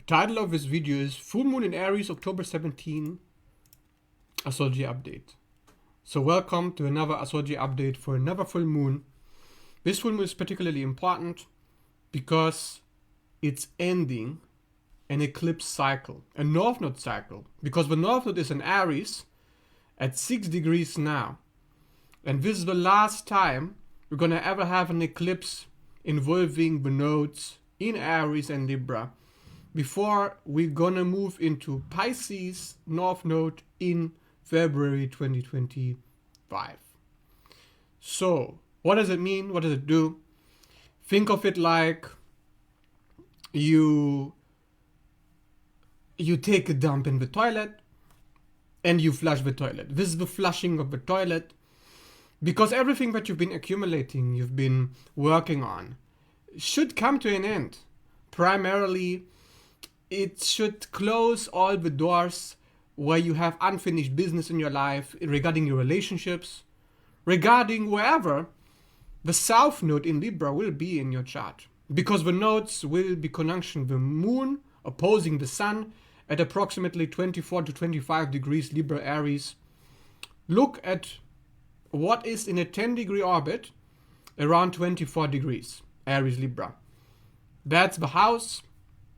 Title of this video is Full Moon in Aries, October 17, Astrology Update. So welcome to another Astrology Update for another full moon. This full moon is particularly important because it's ending an eclipse cycle, a north node cycle, because the north node is in Aries at 6 degrees now. And this is the last time we're going to ever have an eclipse involving the nodes in Aries and Libra before we're going to move into Pisces north node in February 2025. So what does it mean? What does it do? Think of it like you take a dump in the toilet and you flush the toilet. This is the flushing of the toilet, because everything that you've been accumulating, you've been working on, should come to an end. Primarily, it should close all the doors where you have unfinished business in your life, regarding your relationships, regarding wherever the south node in Libra will be in your chart. Because the nodes will be conjunction the moon opposing the sun at approximately 24 to 25 degrees Libra Aries. Look at what is in a 10-degree orbit around 24 degrees Aries Libra. That's the house,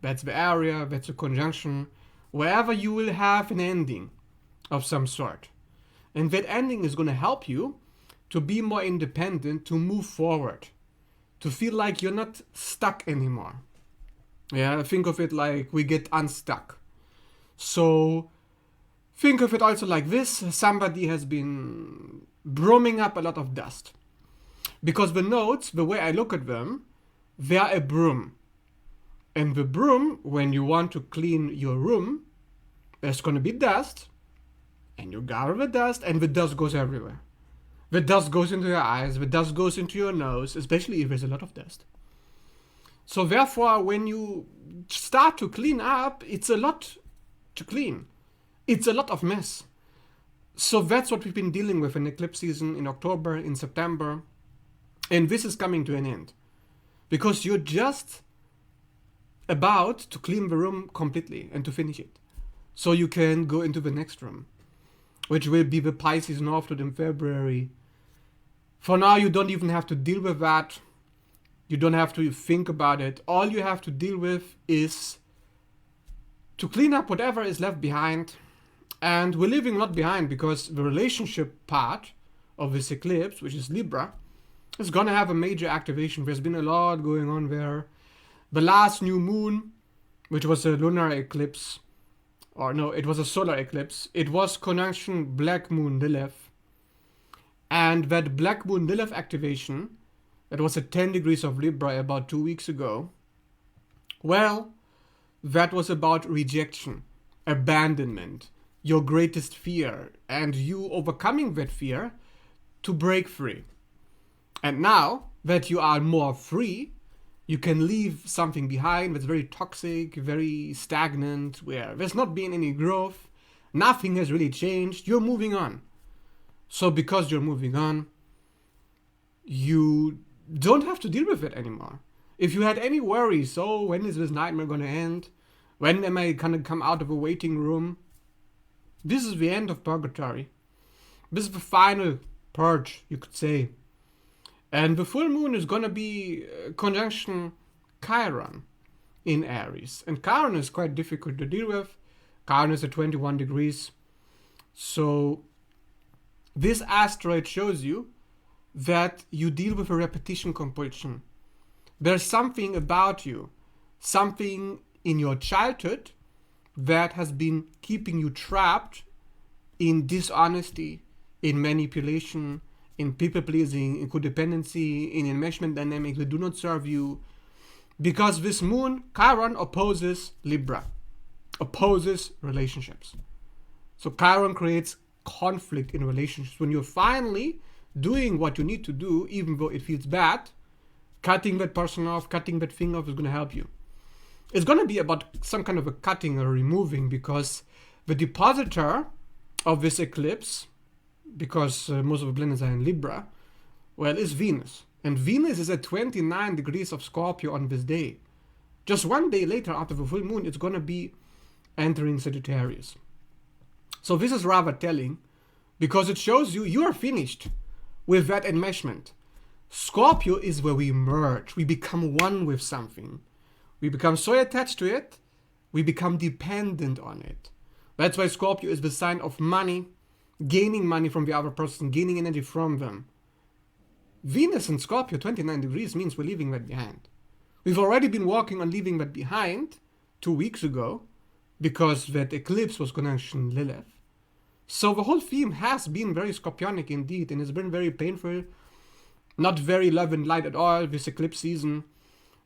that's the area, that's a conjunction, wherever you will have an ending of some sort. And that ending is going to help you to be more independent, to move forward, to feel like you're not stuck anymore. Yeah, think of it like we get unstuck. So think of it also like this: somebody has been brooming up a lot of dust. Because the nodes, the way I look at them, they are a broom. And the broom, when you want to clean your room, there's going to be dust, and you gather the dust, and the dust goes everywhere. The dust goes into your eyes, the dust goes into your nose, especially if there's a lot of dust. So therefore, when you start to clean up, it's a lot to clean. It's a lot of mess. So that's what we've been dealing with in eclipse season in October, in September. And this is coming to an end. Because you're just about to clean the room completely and to finish it. So you can go into the next room, which will be the Pisces north node in February. For now, you don't even have to deal with that. You don't have to think about it. All you have to deal with is to clean up whatever is left behind. And we're leaving a lot behind because the relationship part of this eclipse, which is Libra, is going to have a major activation. There's been a lot going on there. The last new moon, which was a lunar eclipse, or no, it was a solar eclipse, it was conjunction Black Moon Lilith. And that Black Moon Lilith activation, that was at 10 degrees of Libra about 2 weeks ago, well, that was about rejection, abandonment, your greatest fear, and you overcoming that fear to break free. And now that you are more free, you can leave something behind that's very toxic, very stagnant, where there's not been any growth, nothing has really changed, you're moving on. So because you're moving on, you don't have to deal with it anymore. If you had any worries, oh, when is this nightmare going to end? When am I going to come out of a waiting room? This is the end of purgatory. This is the final purge, you could say. And the full moon is going to be conjunction Chiron in Aries. And Chiron is quite difficult to deal with. Chiron is at 21 degrees. So this asteroid shows you that you deal with a repetition compulsion. There's something about you, something in your childhood that has been keeping you trapped in dishonesty, in manipulation, in people-pleasing, in codependency, in enmeshment dynamics that do not serve you. Because this moon, Chiron, opposes Libra, opposes relationships. So Chiron creates conflict in relationships. When you're finally doing what you need to do, even though it feels bad, cutting that person off, cutting that thing off is going to help you. It's going to be about some kind of a cutting or removing, because the depositor of this eclipse, because most of the planets are in Libra, well, is Venus. And Venus is at 29 degrees of Scorpio on this day. Just one day later after the full moon, it's going to be entering Sagittarius. So this is rather telling because it shows you are finished with that enmeshment. Scorpio is where we merge. We become one with something. We become so attached to it, we become dependent on it. That's why Scorpio is the sign of money, gaining money from the other person, gaining energy from them. Venus in Scorpio, 29 degrees, means we're leaving that behind. We've already been working on leaving that behind 2 weeks ago because that eclipse was conjunction Lilith. So the whole theme has been very Scorpionic indeed, and it's been very painful, not very love and light at all this eclipse season,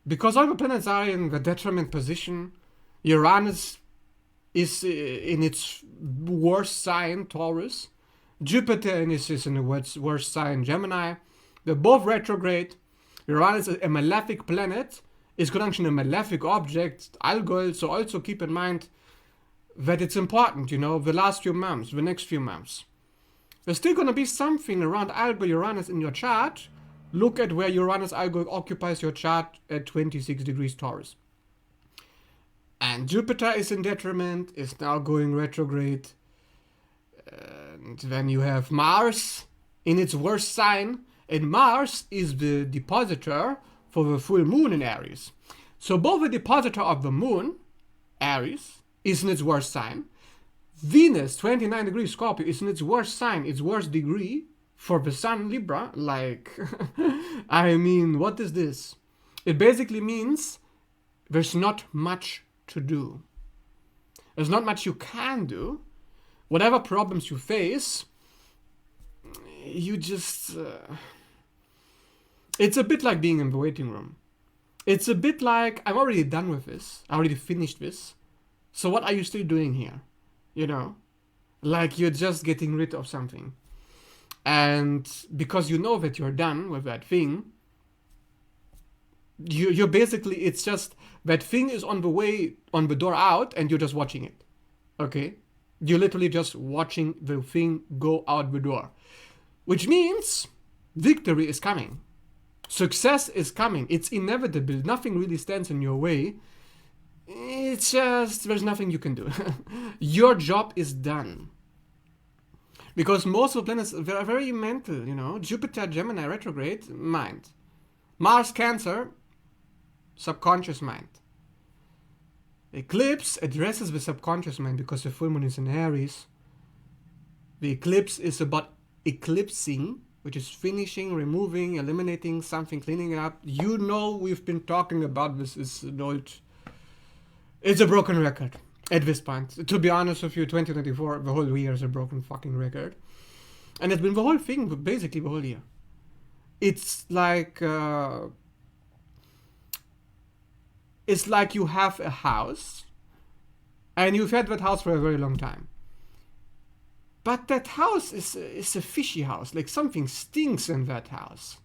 because all the planets are in the detriment position. Uranus is in its worst sign, Taurus. Jupiter is in the worst sign, Gemini. They're both retrograde. Uranus is a malefic planet, is conjunction a malefic object, Algol, so also keep in mind that it's important, the last few months, the next few months. There's still going to be something around Algol Uranus in your chart. Look at where Uranus Algol occupies your chart at 26 degrees Taurus. And Jupiter is in detriment, is now going retrograde. And then you have Mars in its worst sign. And Mars is the depositor for the full moon in Aries. So both the depositor of the moon, Aries, is in its worst sign. Venus, 29 degrees Scorpio, is in its worst sign, its worst degree for the sun, Libra. I mean, what is this? It basically means there's not much to do. There's not much you can do. Whatever problems you face, you just... it's a bit like being in the waiting room. It's a bit like, I'm already done with this. I already finished this. So what are you still doing here? Like you're just getting rid of something. And because you know that you're done with that thing, you're basically, it's just that thing is on the way, on the door out, and you're just watching it. Okay? You're literally just watching the thing go out the door. Which means victory is coming. Success is coming. It's inevitable. Nothing really stands in your way. It's just, there's nothing you can do. Your job is done. Because most of the planets are very mental, Jupiter, Gemini, retrograde, mind. Mars, Cancer, subconscious mind. Eclipse addresses the subconscious mind because the full moon is in Aries. The eclipse is about eclipsing, which is finishing, removing, eliminating something, cleaning it up. We've been talking about this. It's a broken record at this point. To be honest with you, 2024, the whole year is a broken fucking record. And it's been the whole thing, basically the whole year. It's like you have a house, and you've had that house for a very long time. But that house is a fishy house, like something stinks in that house.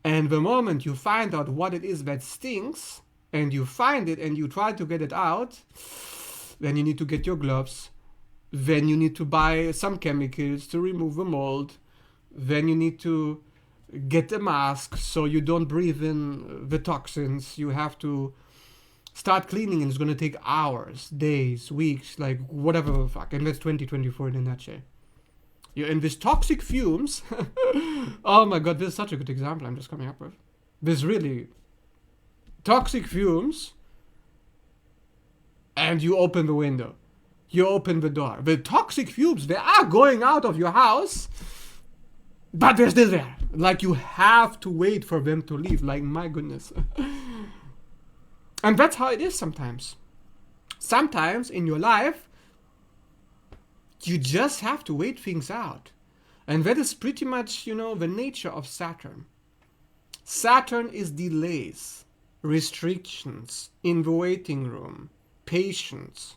And the moment you find out what it is that stinks, and you find it and you try to get it out, then you need to get your gloves. Then you need to buy some chemicals to remove the mold. Then you need to get a mask so you don't breathe in the toxins. You have to start cleaning, and it's going to take hours, days, weeks, like whatever the fuck. And that's 2024 in a nutshell. You're in these toxic fumes. Oh my god, this is such a good example I'm just coming up with. This really... toxic fumes, and you open the window. You open the door. The toxic fumes, they are going out of your house, but they're still there. Like you have to wait for them to leave. Like, my goodness. And that's how it is sometimes. Sometimes in your life, you just have to wait things out. And that is pretty much, the nature of Saturn. Saturn is delays, restrictions in the waiting room, patience,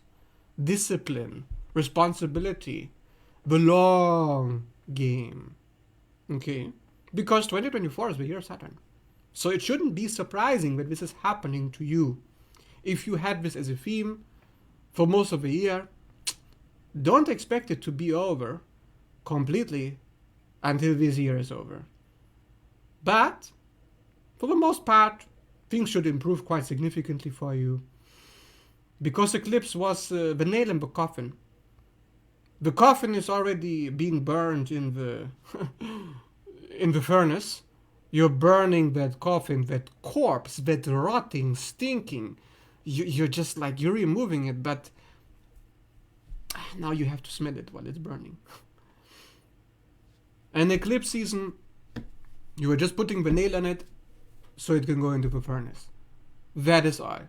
discipline, responsibility, the long game. Okay? Because 2024 is the year of Saturn. So it shouldn't be surprising that this is happening to you. If you had this as a theme for most of the year, don't expect it to be over completely until this year is over. But for the most part, things should improve quite significantly for you. Because eclipse was the nail in the coffin. The coffin is already being burned in the in the furnace. You're burning that coffin, that corpse, that rotting, stinking. You're just like, you're removing it, but now you have to smell it while it's burning. And eclipse season, you are just putting the nail on it so it can go into the furnace. That is all.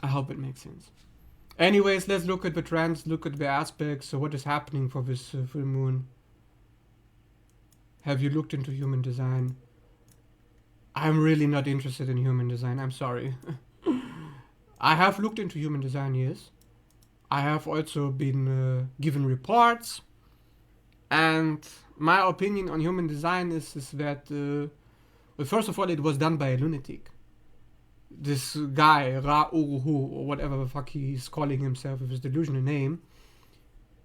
I hope it makes sense. Anyways, let's look at the trends, look at the aspects. So what is happening for this full moon? Have you looked into human design? I'm really not interested in human design. I'm sorry. I have looked into human design, yes. I have also been given reports. And my opinion on human design is that, well, first of all, it was done by a lunatic. This guy, Ra-Uruhu, or whatever the fuck he's calling himself with his delusional name,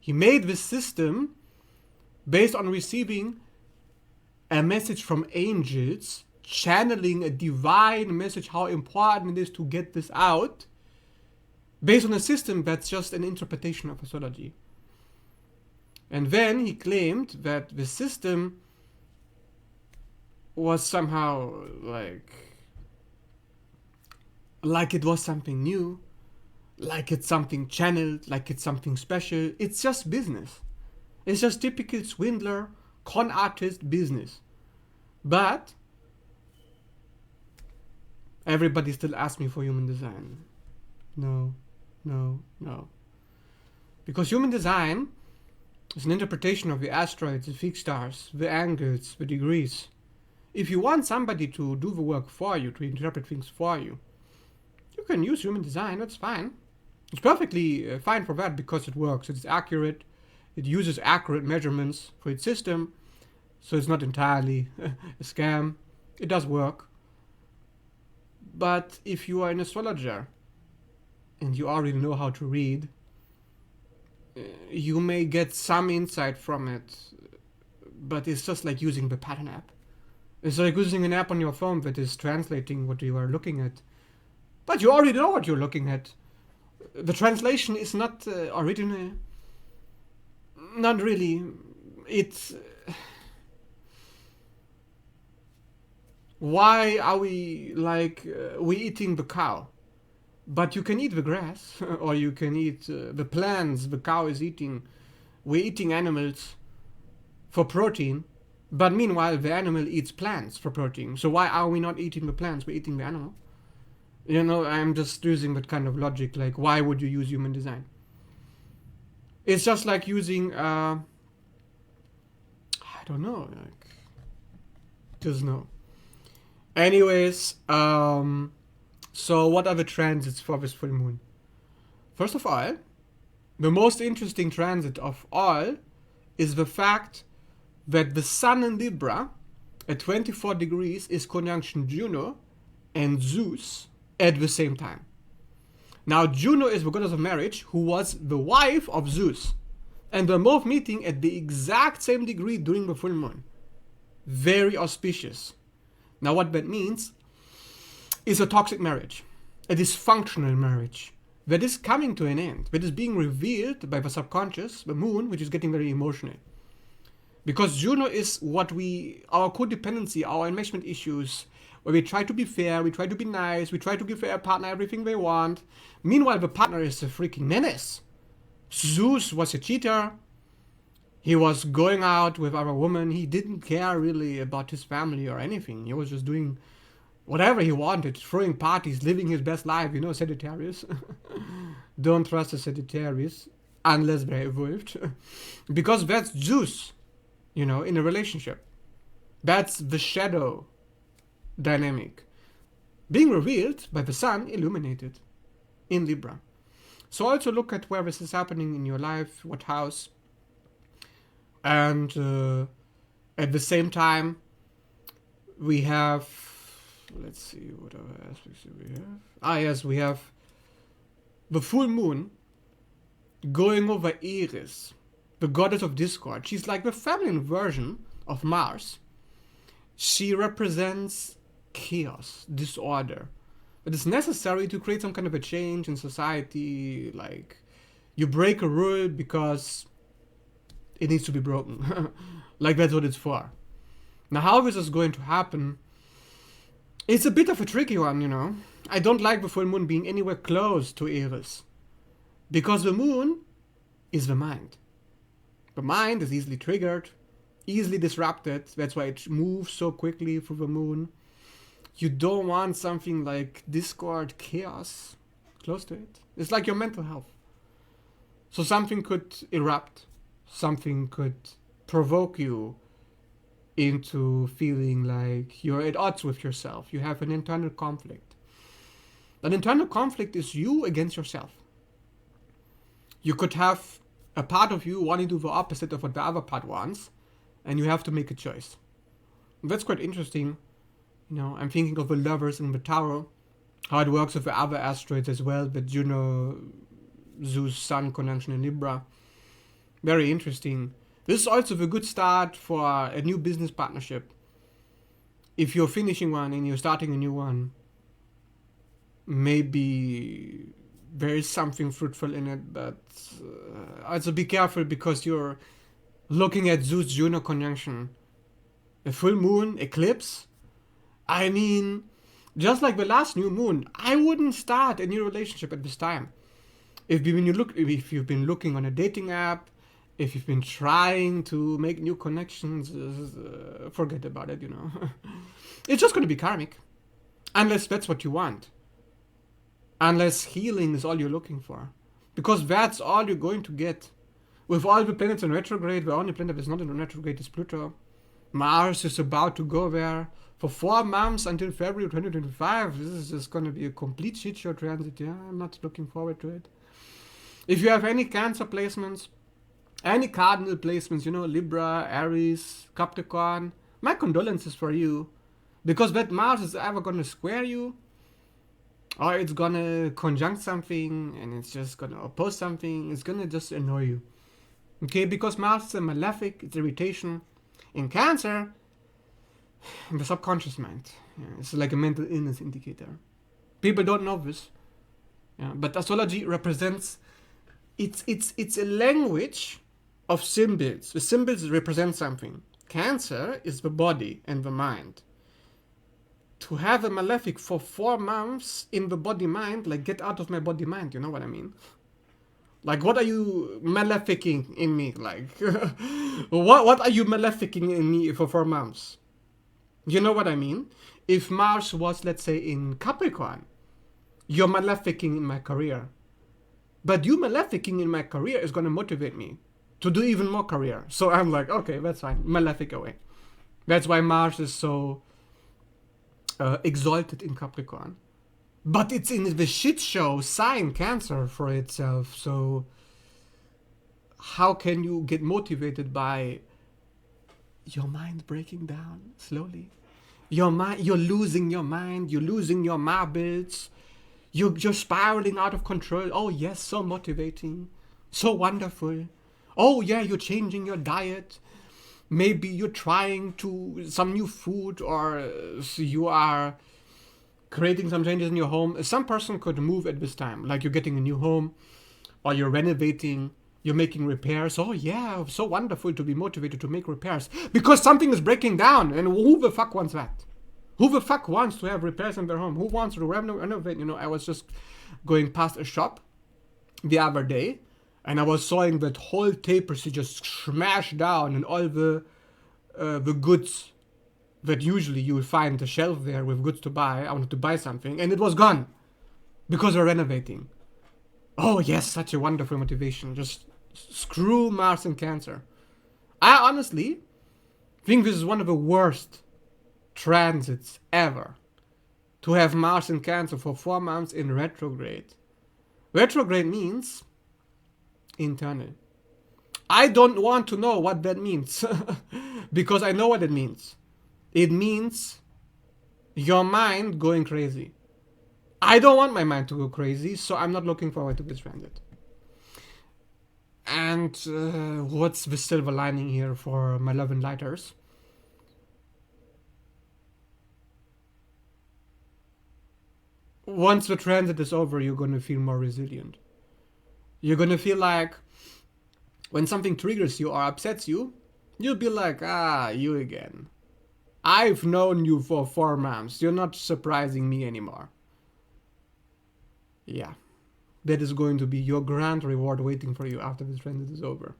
he made this system based on receiving a message from angels, channeling a divine message, how important it is to get this out, based on a system that's just an interpretation of astrology. And then he claimed that the system was somehow like it was something new, like it's something channeled, like it's something special. It's just business. It's just typical swindler, con artist business. But everybody still asks me for human design. No. Because human design is an interpretation of the asteroids, the fixed stars, the angles, the degrees. If you want somebody to do the work for you, to interpret things for you, you can use human design, that's fine. It's perfectly fine for that because it works. It's accurate. It uses accurate measurements for its system. So it's not entirely a scam. It does work. But if you are an astrologer and you already know how to read, you may get some insight from it, but it's just like using the pattern app. It's like using an app on your phone that is translating what you are looking at. But you already know what you're looking at. The translation is not original. Not really. It's... Why are we we eating the cow? But you can eat the grass, or you can eat the plants the cow is eating. We're eating animals for protein, but meanwhile the animal eats plants for protein. So why are we not eating the plants? We're eating the animal. You know, I'm just using that kind of logic, like why would you use human design? It's just like using, I don't know, just no. Anyways, so what are the transits for this full moon? First of all, the most interesting transit of all is the fact that the Sun in Libra at 24 degrees is conjunction Juno and Zeus at the same time. Now, Juno is the goddess of marriage, who was the wife of Zeus. And they're both meeting at the exact same degree during the full moon. Very auspicious. Now, what that means is a toxic marriage, a dysfunctional marriage that is coming to an end, that is being revealed by the subconscious, the moon, which is getting very emotional. Because Juno is our codependency, our enmeshment issues, where we try to be fair, we try to be nice, we try to give our partner everything they want. Meanwhile, the partner is a freaking menace. Zeus was a cheater. He was going out with other women. He didn't care really about his family or anything. He was just doing whatever he wanted, throwing parties, living his best life, you know, Sagittarius. Don't trust the Sagittarius unless they're evolved. Because that's Zeus, you know, in a relationship. That's the shadow dynamic being revealed by the sun illuminated in Libra. So also look at where this is happening in your life, what house, and at the same time we have, let's see, what other aspects do we have? Yes, we have the full moon going over Aries, the goddess of discord. She's like the feminine version of Mars. She represents chaos, disorder. But it's necessary to create some kind of a change in society. Like, you break a rule because it needs to be broken. Like, that's what it's for. Now, how this is going to happen, it's a bit of a tricky one, you know. I don't like the full moon being anywhere close to Aries. Because the moon is the mind. The mind is easily triggered, easily disrupted. That's why it moves so quickly through the moon. You don't want something like discord, chaos close to it. It's like your mental health. So something could erupt, something could provoke you into feeling like you're at odds with yourself. You have an internal conflict. An internal conflict is you against yourself. You could have a part of you wanting to do the opposite of what the other part wants, and you have to make a choice. That's quite interesting. You know, I'm thinking of the lovers in the Tower, how it works with the other asteroids as well, the Juno, Zeus, Sun conjunction in Libra. Very interesting. This is also a good start for a new business partnership. If you're finishing one and you're starting a new one, maybe there is something fruitful in it, but also be careful because you're looking at Zeus-Juno conjunction. A full moon eclipse. I mean, just like the last new moon, I wouldn't start a new relationship at this time. If you've been looking on a dating app, if you've been trying to make new connections, forget about it, you know. It's just going to be karmic. Unless that's what you want. Unless healing is all you're looking for. Because that's all you're going to get. With all the planets in retrograde, the only planet that's not in retrograde is Pluto. Mars is about to go there for 4 months until February 2025. This is just going to be a complete shit show transit. Yeah, I'm not looking forward to it. If you have any Cancer placements, any cardinal placements, you know, Libra, Aries, Capricorn, my condolences for you. Because that Mars is either going to square you, or it's going to conjunct something, and it's just going to oppose something. It's going to just annoy you. Okay, because Mars is a malefic, it's irritation. In Cancer, in the subconscious mind. Yeah, it's like a mental illness indicator. People don't know this. Yeah, but astrology represents, it's a language of symbols. The symbols represent something. Cancer is the body and the mind. To have a malefic for 4 months in the body-mind, like get out of my body-mind, you know what I mean? Like, what are you maleficing in me? Like, what are you maleficing in me for 4 months? You know what I mean? If Mars was, let's say, in Capricorn, you're maleficing in my career. But you maleficing in my career is going to motivate me to do even more career. So I'm like, okay, that's fine. Malefic away. That's why Mars is so exalted in Capricorn. But it's in the shit show sign Cancer for itself. So how can you get motivated by your mind breaking down slowly? Your mind, you're losing your mind. You're losing your marbles. You're spiraling out of control. Oh yes, so motivating, so wonderful. Oh yeah, you're changing your diet. Maybe you're trying to some new food, or you are creating some changes in your home. Some person could move at this time, like you're getting a new home, or you're renovating, you're making repairs. Oh yeah, so wonderful to be motivated to make repairs because something is breaking down. And who the fuck wants that? Who the fuck wants to have repairs in their home? Who wants to renovate? You know, I was just going past a shop the other day, and I was seeing that whole tapestry just smashed down, and all the goods that usually you will find the shelf there with goods to buy. I wanted to buy something, and it was gone because we're renovating. Oh yes, such a wonderful motivation. Just screw Mars and Cancer. I honestly think this is one of the worst transits ever. To have Mars in Cancer for 4 months in retrograde. Retrograde means internal. I don't want to know what that means because I know what it means. It means your mind going crazy. I don't want my mind to go crazy, so I'm not looking forward to this transit. And what's the silver lining here for my love and lighters? once the transit is over, you're going to feel more resilient. You're going to feel like when something triggers you or upsets you, you'll be like, you again. I've known you for 4 months. You're not surprising me anymore. Yeah. That is going to be your grand reward waiting for you after this transit is over.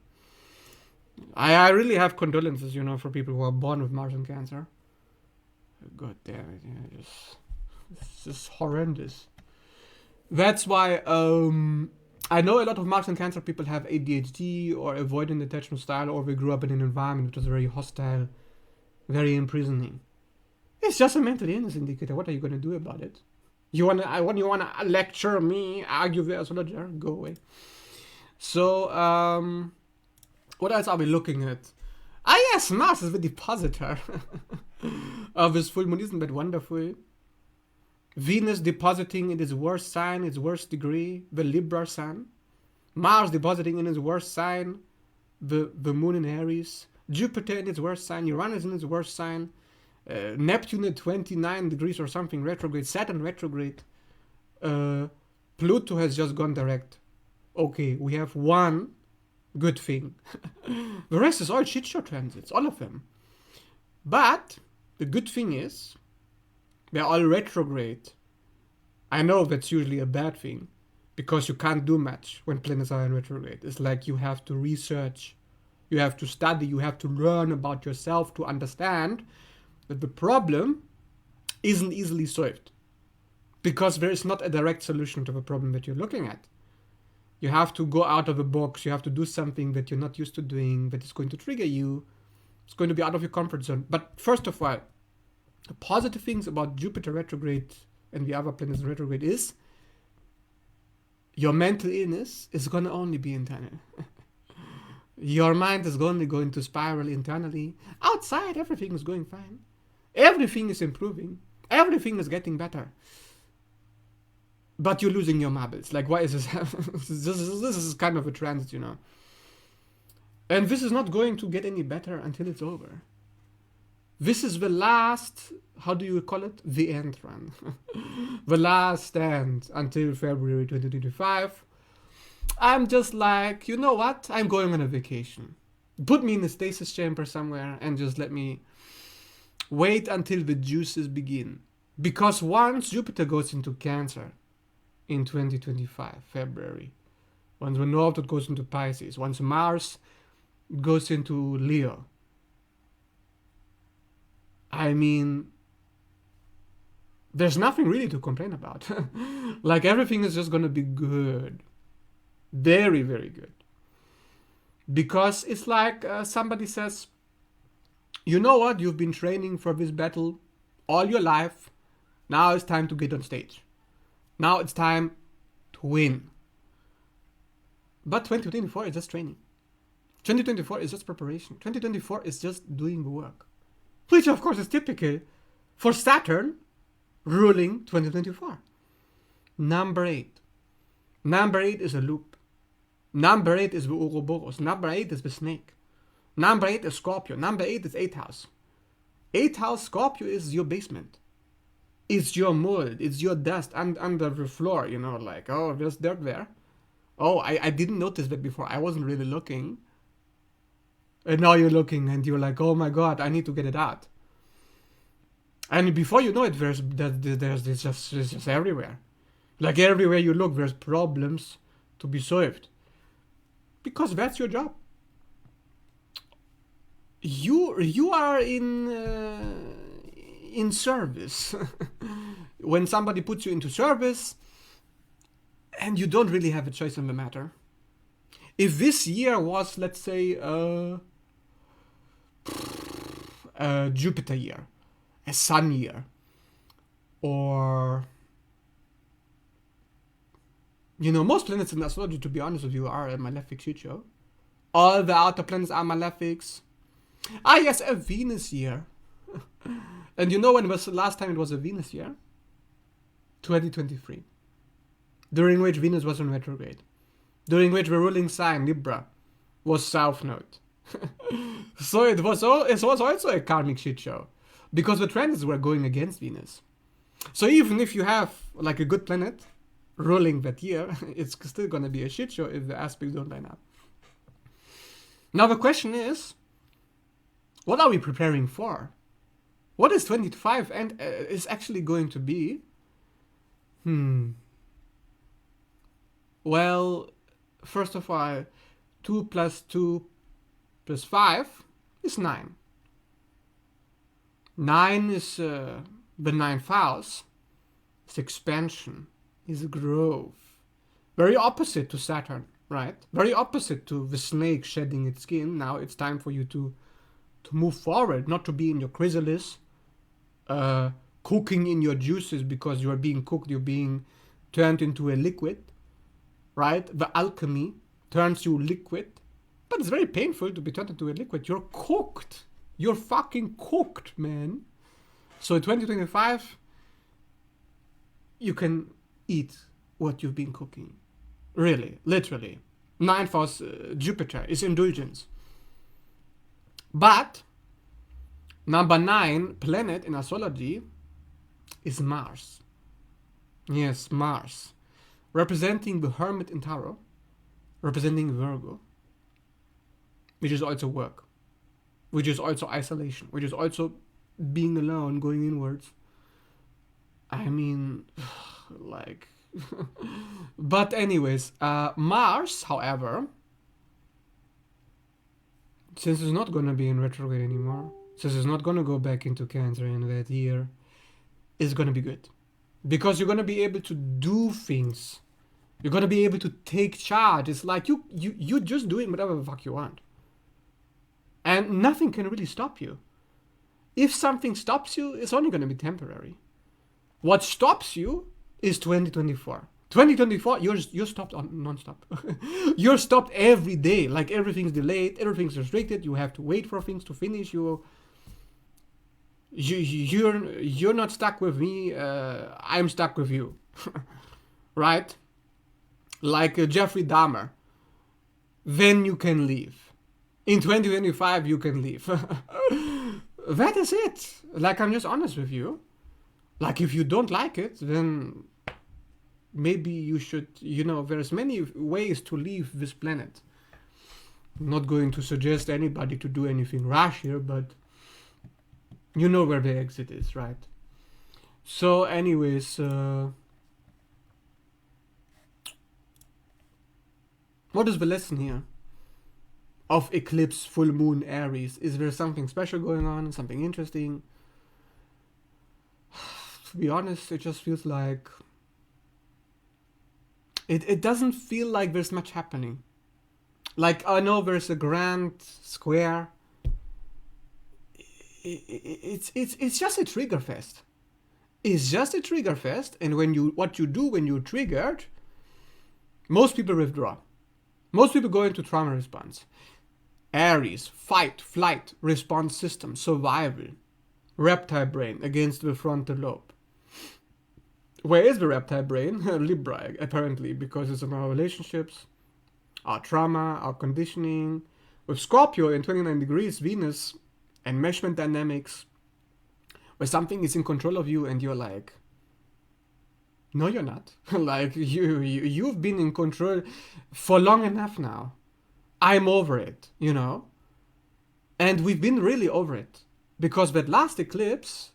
I really have condolences, for people who are born with Mars and Cancer. God damn it. It's just horrendous. That's why I know a lot of Mars and Cancer people have ADHD or avoidant attachment style, or they grew up in an environment which was very hostile, very imprisoning. It's just a mental illness indicator. What are you going to do about it? You wanna lecture me, argue the astrologer? Go away. So, what else are we looking at? Yes, Mars is the depositor of this full moon. Isn't that wonderful? Venus depositing in its worst sign, its worst degree, the Libra sun. Mars depositing in its worst sign, the moon in Aries. Jupiter in its worst sign, Uranus in its worst sign. Neptune at 29 degrees or something retrograde, Saturn retrograde. Pluto has just gone direct. Okay, we have one good thing. The rest is all shit show transits, all of them. But the good thing is they're all retrograde. I know that's usually a bad thing because you can't do much when planets are in retrograde. It's like you have to research, you have to study, you have to learn about yourself to understand that the problem isn't easily solved because there is not a direct solution to the problem that you're looking at. You have to go out of the box. You have to do something that you're not used to doing, that is going to trigger you. It's going to be out of your comfort zone. But first of all, the positive things about Jupiter retrograde and the other planets in retrograde is your mental illness is going to only be internal. Your mind is only going to spiral internally. Outside, everything is going fine. Everything is improving. Everything is getting better. But you're losing your marbles. Like, why is this? This is kind of a transit, And this is not going to get any better until it's over. This is the last, how do you call it? The end run. The last stand until February 2025. I'm just like, you know what? I'm going on a vacation. Put me in a stasis chamber somewhere and just let me wait until the juices begin. Because once Jupiter goes into Cancer in 2025, February, once the North goes into Pisces, once Mars goes into Leo, I mean, there's nothing really to complain about. Like, everything is just going to be good. Very, very good. Because it's like somebody says, you know what? You've been training for this battle all your life. Now it's time to get on stage. Now it's time to win. But 2024 is just training. 2024 is just preparation. 2024 is just doing the work. Which, of course, is typical for Saturn ruling 2024. Number 8. Number 8 is a loop. Number 8 is the Ouroboros. Number 8 is the snake. Number 8 is Scorpio. Number 8 is 8th house. 8th house Scorpio is your basement. It's your mold. It's your dust under the floor, like, oh, there's dirt there. Oh, I didn't notice that before. I wasn't really looking. And now you're looking and you're like, oh my God, I need to get it out. And before you know it, there's just everywhere. Like, everywhere you look, there's problems to be solved. Because that's your job. You are in service. When somebody puts you into service and you don't really have a choice in the matter. If this year was, let's say, a Jupiter year, a Sun year, or most planets in astrology, to be honest with you, are a malefic shit show. All the outer planets are malefics. Yes, a Venus year. And when was the last time it was a Venus year? 2023. During which Venus was in retrograde. During which the ruling sign, Libra, was South Node. So it was also a karmic shit show. Because the transits were going against Venus. So even if you have like a good planet ruling that year, it's still gonna be a shit show if the aspects don't line up. Now the question is, what are we preparing for? What is 25 and is actually going to be? Well, first of all, 2 plus 2 plus 5 is 9. 9 is the 9th house. It's expansion, is growth. Very opposite to Saturn, right? Very opposite to the snake shedding its skin. Now it's time for you to move forward, not to be in your chrysalis, cooking in your juices because you are being cooked, you're being turned into a liquid, right? The alchemy turns you liquid, but it's very painful to be turned into a liquid. You're cooked. You're fucking cooked, man. So in 2025, you can eat what you've been cooking. Really, literally. 9th house Jupiter is indulgence. But number 9 planet in astrology is Mars. Yes, Mars. Representing the Hermit in Tarot. Representing Virgo. Which is also work. Which is also isolation. Which is also being alone, going inwards. I mean, like... But anyways, Mars, however, since it's not going to be in retrograde anymore, since it's not going to go back into Cancer in that year, it's going to be good. Because you're going to be able to do things. You're going to be able to take charge. It's like you're just doing whatever the fuck you want. And nothing can really stop you. If something stops you, it's only going to be temporary. What stops you is 2024. 2024, you're stopped on non-stop. You're stopped every day. Like everything's delayed, everything's restricted. You have to wait for things to finish. You're not stuck with me. I'm stuck with you, right? Like Jeffrey Dahmer. Then you can leave. In 2025, you can leave. That is it. Like, I'm just honest with you. Like, if you don't like it, then maybe you should, there's many ways to leave this planet. I'm not going to suggest anybody to do anything rash here, but you know where the exit is, right? So anyways, what is the lesson here of eclipse, full moon, Aries? Is there something special going on, something interesting? To be honest, it just feels like it doesn't feel like there's much happening. Like, I know there's a grand square. It's just a trigger fest. It's just a trigger fest, and what you do when you're triggered, most people withdraw. Most people go into trauma response. Aries, fight, flight, response system, survival. Reptile brain against the frontal lobe. Where is the reptile brain? Libra, apparently, because it's in our relationships, our trauma, our conditioning. With Scorpio in 29 degrees, Venus, enmeshment dynamics, where something is in control of you and you're like, no, you're not. Like, you've been in control for long enough now. I'm over it, And we've been really over it. Because that last eclipse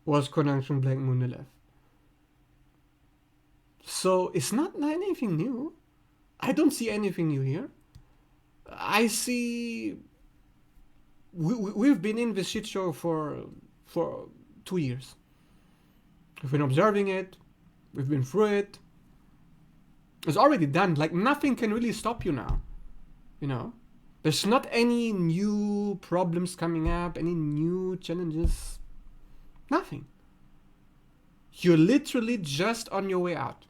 was conjunction blank moon 11. So it's not anything new. I don't see anything new here. I see we've been in this shit show for 2 years. We've been observing it. We've been through it. It's already done. Like, nothing can really stop you now. There's not any new problems coming up, any new challenges. Nothing. You're literally just on your way out.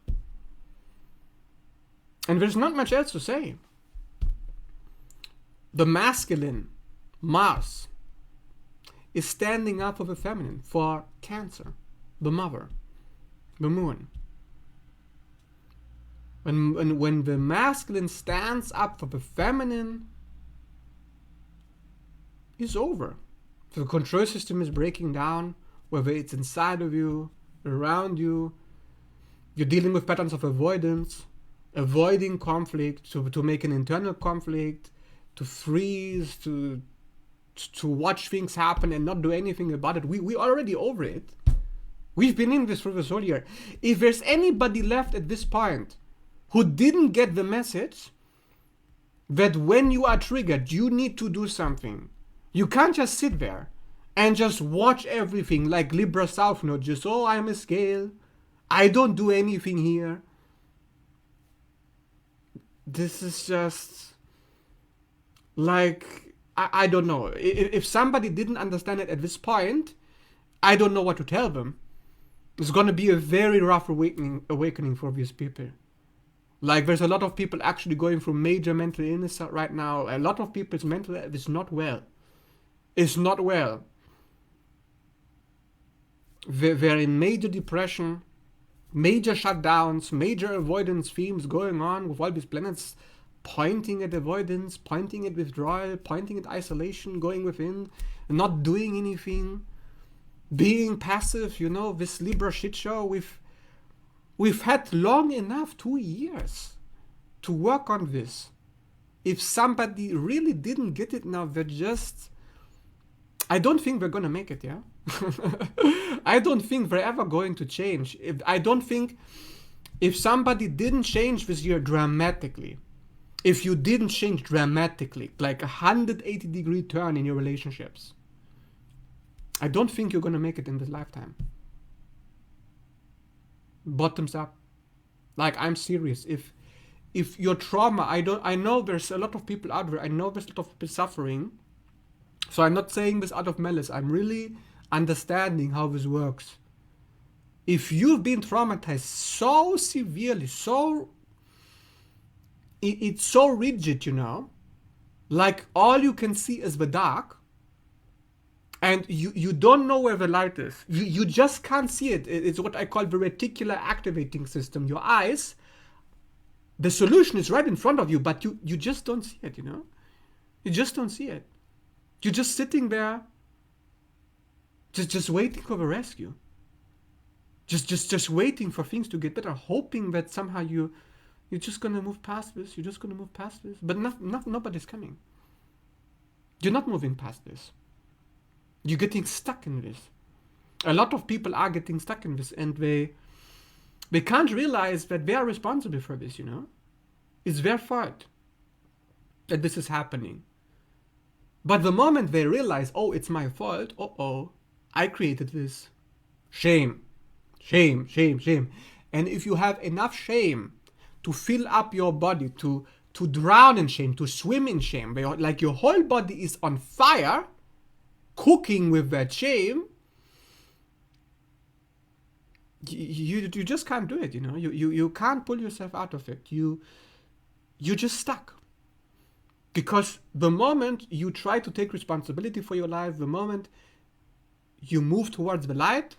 And there's not much else to say. The masculine, Mars, is standing up for the feminine, for Cancer, the mother, the moon. When the masculine stands up for the feminine, it's over. The control system is breaking down. whether it's inside of you, around you. You're dealing with patterns of avoidance, avoiding conflict, to make an internal conflict, to freeze, to watch things happen and not do anything about it. We already over it. We've been in this for this whole year. If there's anybody left at this point who didn't get the message that when you are triggered, you need to do something. You can't just sit there and just watch everything like Libra South Node, just, oh, I'm a scale. I don't do anything here. This is just like, I don't know. If somebody didn't understand it at this point, I don't know what to tell them. It's going to be a very rough awakening for these people. Like, there's a lot of people actually going through major mental illness right now. A lot of people's mental health is not well. It's not well. They're in major depression, major shutdowns, major avoidance themes going on with all these planets pointing at avoidance, pointing at withdrawal, pointing at isolation, going within, not doing anything, being passive, this Libra shit show. We've had long enough, 2 years, to work on this. If somebody really didn't get it now, I don't think we're gonna make it, yeah? I don't think we're ever going to change. I don't think if somebody didn't change this year dramatically, if you didn't change dramatically, like 180-degree turn in your relationships, I don't think you're gonna make it in this lifetime. Bottoms up. Like, I'm serious. If your trauma, I know there's a lot of people out there, I know there's a lot of people suffering, so I'm not saying this out of malice. I'm really understanding how this works. If you've been traumatized so severely, it's so rigid, like all you can see is the dark, and you don't know where the light is. You just can't see it. It's what I call the reticular activating system. Your eyes, the solution is right in front of you, but you just don't see it, You just don't see it. You're just sitting there, just waiting for the rescue. Just waiting for things to get better, hoping that somehow you're just gonna move past this. You're just gonna move past this, but nobody's coming. You're not moving past this. You're getting stuck in this. A lot of people are getting stuck in this, and they can't realize that they are responsible for this. It's their fault that this is happening. But the moment they realize, oh, it's my fault, I created this. Shame. Shame. And if you have enough shame to fill up your body, to drown in shame, to swim in shame, like your whole body is on fire, cooking with that shame, you just can't do it, You can't pull yourself out of it. You're just stuck. Because the moment you try to take responsibility for your life, the moment you move towards the light,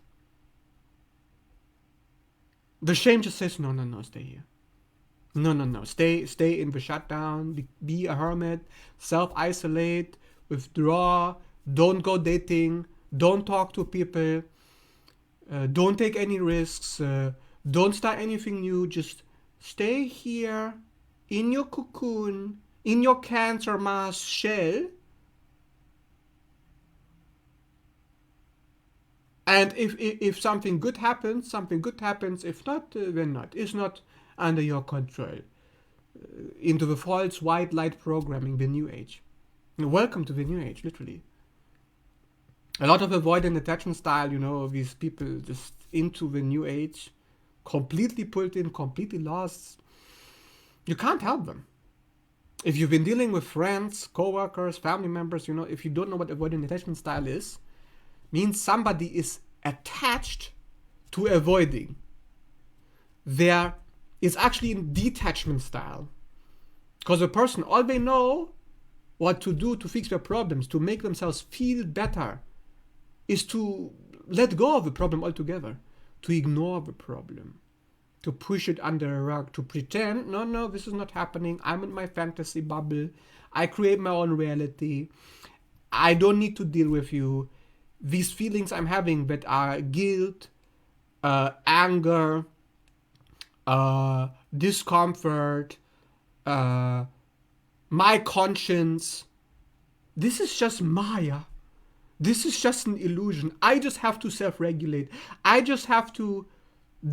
the shame just says, no, stay here. No, stay in the shutdown, be a hermit, self-isolate, withdraw, don't go dating, don't talk to people, don't take any risks, don't start anything new, just stay here in your cocoon, in your Cancer Mars shell, and if something good happens, if not, then not. It's not under your control. Into the false white light programming, the New Age. Welcome to the New Age, literally. A lot of avoidant attachment style, these people just into the New Age, completely pulled in, completely lost. You can't help them. If you've been dealing with friends, co-workers, family members, if you don't know what avoidant attachment style is, means somebody is attached to avoiding. There is actually in detachment style. Because a person, all they know what to do to fix their problems, to make themselves feel better, is to let go of the problem altogether, to ignore the problem, to push it under a rug, to pretend, no, this is not happening, I'm in my fantasy bubble, I create my own reality, I don't need to deal with you, these feelings I'm having that are guilt, anger, discomfort, my conscience, this is just Maya. This is just an illusion. I just have to self-regulate. I just have to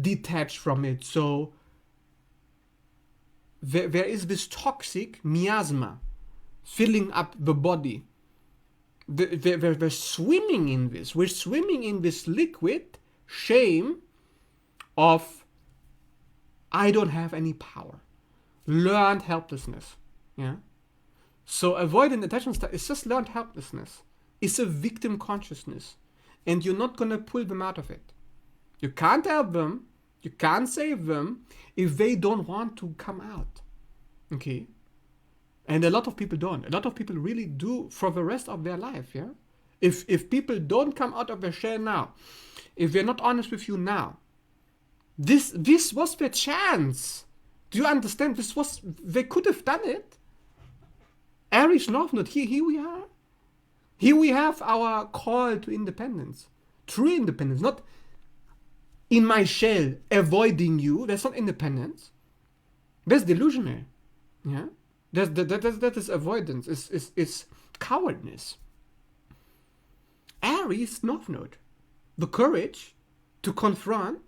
detach from it. So there is this toxic miasma filling up the body. We're swimming in this. We're swimming in this liquid shame of I don't have any power. Learned helplessness. Yeah. So avoidant attachment style is just learned helplessness. It's a victim consciousness. And you're not gonna pull them out of it. You can't help them. You can't save them if they don't want to come out. Okay? And a lot of people don't. A lot of people really do for the rest of their life, yeah? If people don't come out of their shell now, if they're not honest with you now, this was their chance. Do you understand? They could have done it. Aries North Node, here we are. Here we have our call to independence. True independence, not in my shell, avoiding you. That's not independence. That's delusional. Yeah? That is avoidance. It's cowardness. Aries North Node. The courage to confront,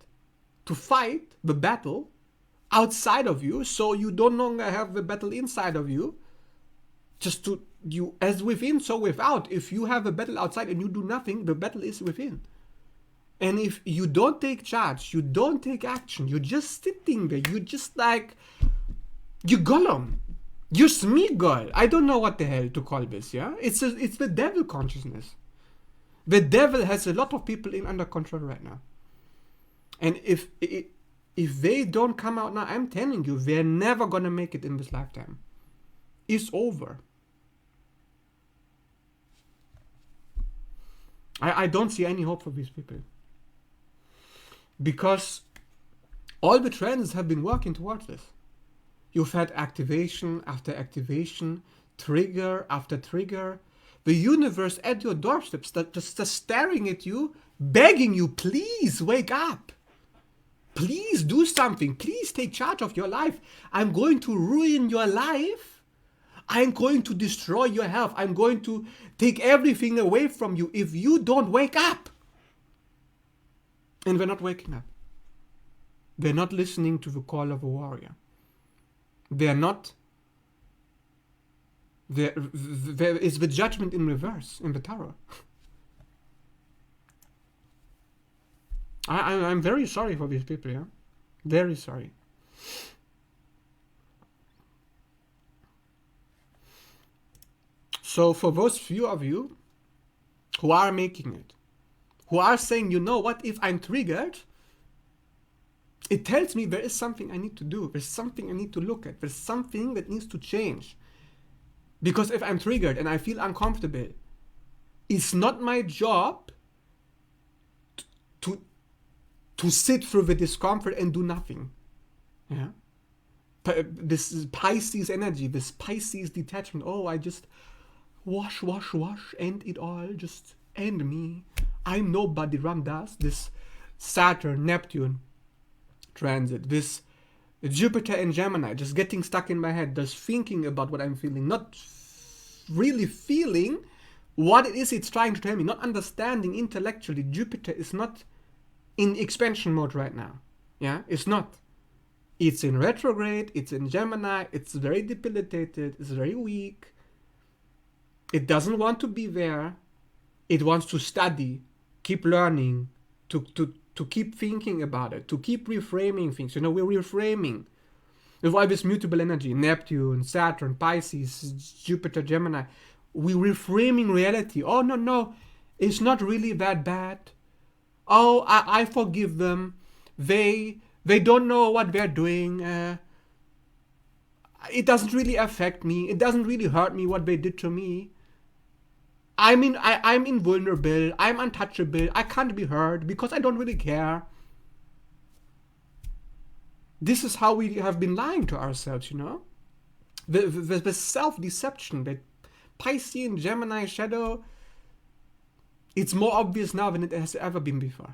to fight the battle outside of you, so you no longer have the battle inside of you. Just to you, as within, so without. If you have a battle outside and you do nothing, the battle is within. And if you don't take charge, you don't take action, you're just sitting there, you're just like, you Gollum, you're Smeagol. I don't know what the hell to call this, yeah? It's the devil consciousness. The devil has a lot of people under control right now. And if they don't come out now, I'm telling you, they're never gonna make it in this lifetime. It's over. I don't see any hope for these people. Because all the trends have been working towards this. You've had activation after activation, trigger after trigger. The universe at your doorstep, just staring at you, begging you, please wake up. Please do something. Please take charge of your life. I'm going to ruin your life. I'm going to destroy your health. I'm going to take everything away from you if you don't wake up. And we're not waking up. They're not listening to the call of a warrior. They're not. There is the judgment in reverse in the tarot. I'm very sorry for these people, yeah? Very sorry. So for those few of you who are making it, who are saying, you know what, if I'm triggered, it tells me there is something I need to do. There's something I need to look at. There's something that needs to change. Because if I'm triggered and I feel uncomfortable, it's not my job to sit through the discomfort and do nothing. Yeah. This Pisces energy, this Pisces detachment. Oh, I just wash, end it all, just end me. I'm nobody, Ram Das. This Saturn, Neptune transit, this Jupiter and Gemini, just getting stuck in my head, just thinking about what I'm feeling, not really feeling what it is it's trying to tell me, not understanding intellectually. Jupiter is not in expansion mode right now. Yeah, it's not. It's in retrograde, it's in Gemini, it's very debilitated, it's very weak. It doesn't want to be there. It wants to study, keep learning, to keep thinking about it, to keep reframing things. You know, we're reframing. With all this mutable energy, Neptune, Saturn, Pisces, Jupiter, Gemini, we're reframing reality. Oh, no, it's not really that bad. Oh, I forgive them. They don't know what they're doing. It doesn't really affect me. It doesn't really hurt me what they did to me. I'm invulnerable. I'm untouchable. I can't be hurt because I don't really care. This is how we have been lying to ourselves, you know? The self-deception, that Piscean Gemini shadow, It's more obvious now than it has ever been before.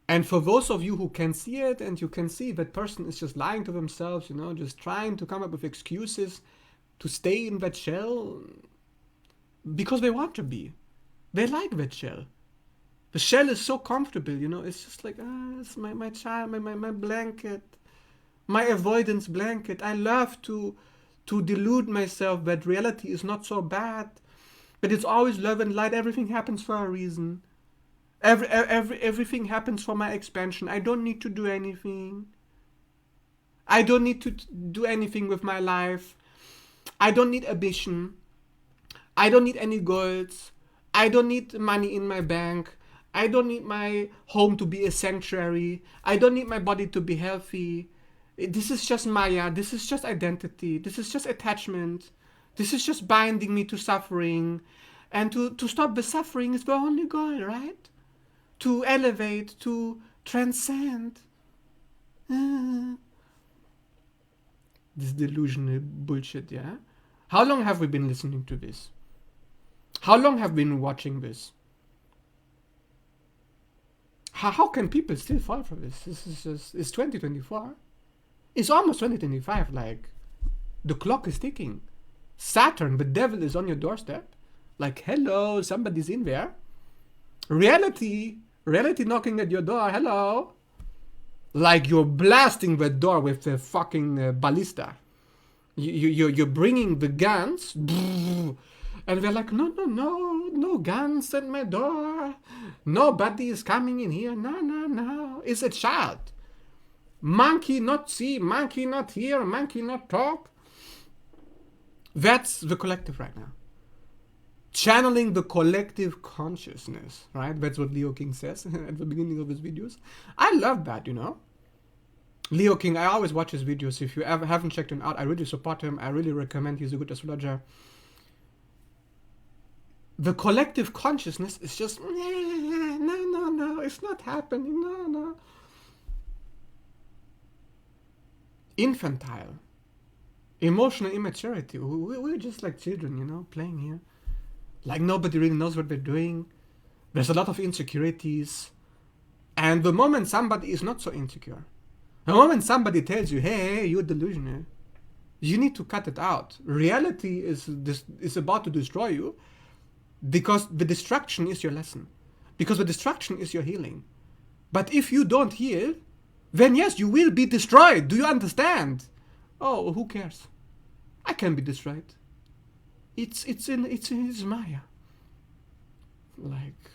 And for those of you who can see it, and you can see that person is just lying to themselves, just trying to come up with excuses to stay in that shell because they want to be. They like that shell. The shell is so comfortable, it's just like, it's my child, my blanket, my avoidance blanket. I love to delude myself that reality is not so bad, but it's always love and light. Everything happens for a reason. Everything happens for my expansion. I don't need to do anything. I don't need to do anything with my life. I don't need ambition. I don't need any goals. I don't need money in my bank. I don't need my home to be a sanctuary. I don't need my body to be healthy. This is just Maya. This is just identity. This is just attachment. This is just binding me to suffering. And to stop the suffering is the only goal, right? To elevate, to transcend. This delusional bullshit, yeah? How long have we been listening to this? How long have we been watching this? How can people still fall for this? This is just, it's 2024. It's almost 2025, like, the clock is ticking. Saturn, the devil, is on your doorstep. Like, hello, somebody's in there. Reality knocking at your door, hello. Like you're blasting the door with the fucking ballista. You're bringing the guns, and they're like, no guns at my door. Nobody is coming in here. No. It's a child. Monkey not see, monkey not hear, monkey not talk. That's the collective right now. Channeling the collective consciousness, right? That's what Leo King says at the beginning of his videos. I love that, Leo King, I always watch his videos. If you ever haven't checked him out, I really support him. I really recommend. He's a good astrologer. The collective consciousness is just, no, it's not happening, no. Infantile. Emotional immaturity. We're just like children, playing here. Like nobody really knows what they're doing. There's a lot of insecurities. And the moment somebody is not so insecure, the moment somebody tells you, hey, you're delusional, you need to cut it out. Reality is about to destroy you because the destruction is your lesson. Because the destruction is your healing. But if you don't heal, then yes, you will be destroyed. Do you understand? Oh, who cares? I can be destroyed. It's Maya. Like,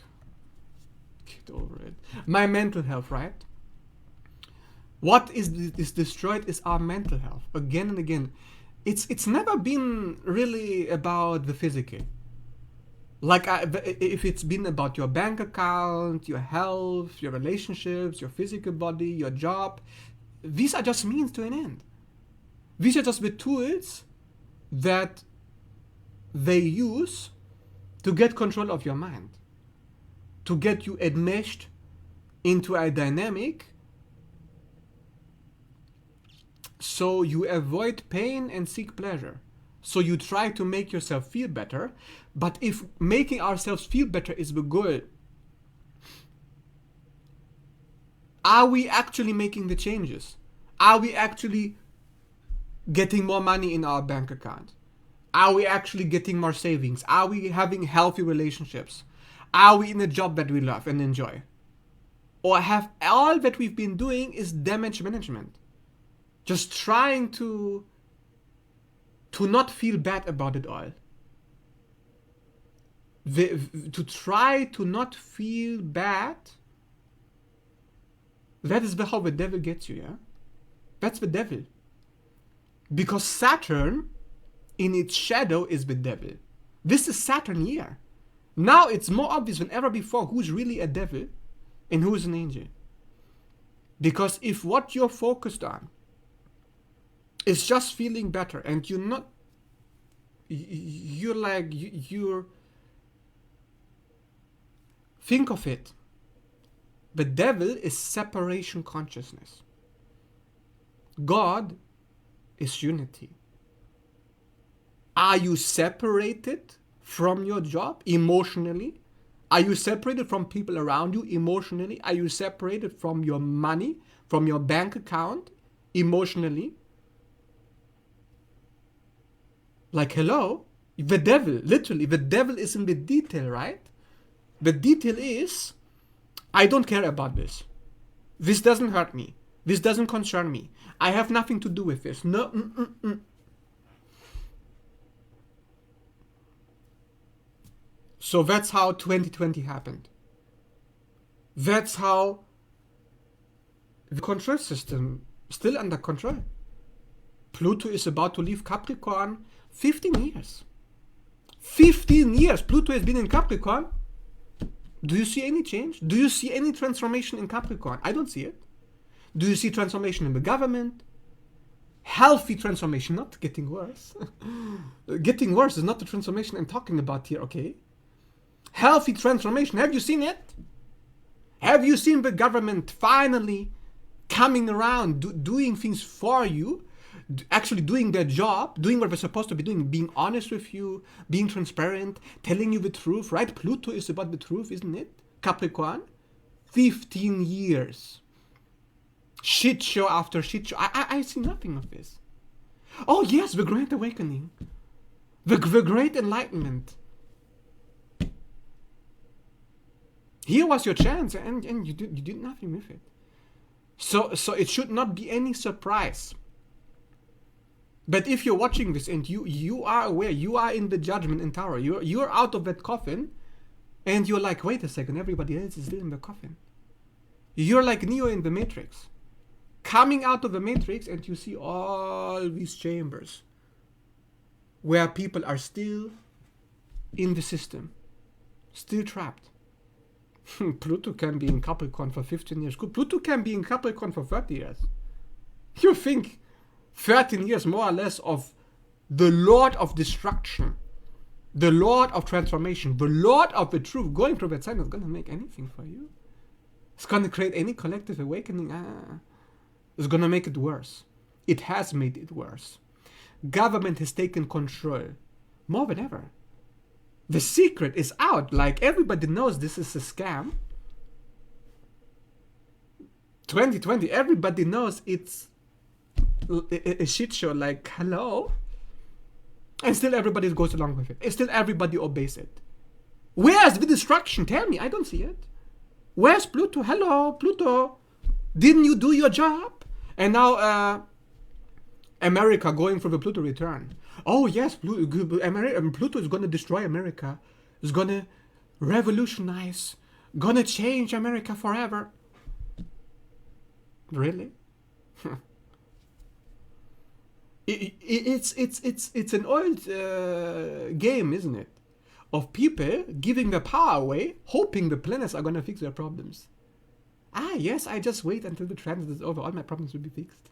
get over it. My mental health, right? What is destroyed is our mental health. Again and again. It's never been really about the physical. Like, if it's been about your bank account, your health, your relationships, your physical body, your job, these are just means to an end. These are just the tools that they use to get control of your mind, to get you enmeshed into a dynamic so you avoid pain and seek pleasure. So you try to make yourself feel better, but if making ourselves feel better is the goal, are we actually making the changes? Are we actually getting more money in our bank account? Are we actually getting more savings? Are we having healthy relationships? Are we in a job that we love and enjoy? Or have all that we've been doing is damage management? Just trying to not feel bad about it all. To try to not feel bad, that is how the devil gets you, yeah? That's the devil. Because Saturn, in its shadow, is the devil. This is Saturn year. Now it's more obvious than ever before who's really a devil and who's an angel. Because if what you're focused on is just feeling better and you're think of it. The devil is separation consciousness. God is unity. Are you separated from your job emotionally? Are you separated from people around you emotionally? Are you separated from your money, from your bank account emotionally? Like, hello? The devil, literally, the devil is in the detail, right? The detail is, I don't care about this. This doesn't hurt me. This doesn't concern me. I have nothing to do with this. No. So that's how 2020 happened. That's how the control system still under control. Pluto is about to leave Capricorn 15 years. 15 years Pluto has been in Capricorn. Do you see any change? Do you see any transformation in Capricorn? I don't see it. Do you see transformation in the government? Healthy transformation, not getting worse. Getting worse is not the transformation I'm talking about here, okay? Healthy transformation, have you seen it? Have you seen the government finally coming around, doing things for you, actually doing their job, doing what they're supposed to be doing, being honest with you, being transparent, telling you the truth, right? Pluto is about the truth, isn't it? Capricorn, 15 years. Shit show after shit show. I see nothing of this. Oh yes, the Great Awakening. The Great Enlightenment. Here was your chance, and you did nothing with it. So it should not be any surprise. But if you're watching this and you are aware, you are in the judgment in Tower, you're out of that coffin, and you're like, wait a second, everybody else is still in the coffin. You're like Neo in the Matrix. Coming out of the Matrix, and you see all these chambers where people are still in the system, still trapped. Pluto can be in Capricorn for 15 years. Pluto can be in Capricorn for 30 years. You think 13 years more or less of the Lord of Destruction, the Lord of Transformation, the Lord of the Truth going through that sign is going to make anything for you? It's going to create any collective awakening? It's going to make it worse. It has made it worse. Government has taken control more than ever. The secret is out. Like, everybody knows this is a scam. 2020, everybody knows it's a shit show. Like, hello? And still everybody goes along with it. And still everybody obeys it. Where's the destruction? Tell me. I don't see it. Where's Pluto? Hello, Pluto. Didn't you do your job? And now America going for the Pluto return. Oh yes, Pluto is going to destroy America. It's going to revolutionize. Going to change America forever. Really? It's an old game, isn't it? Of people giving their power away, hoping the planets are going to fix their problems. Ah, yes, I just wait until the transit is over. All my problems will be fixed.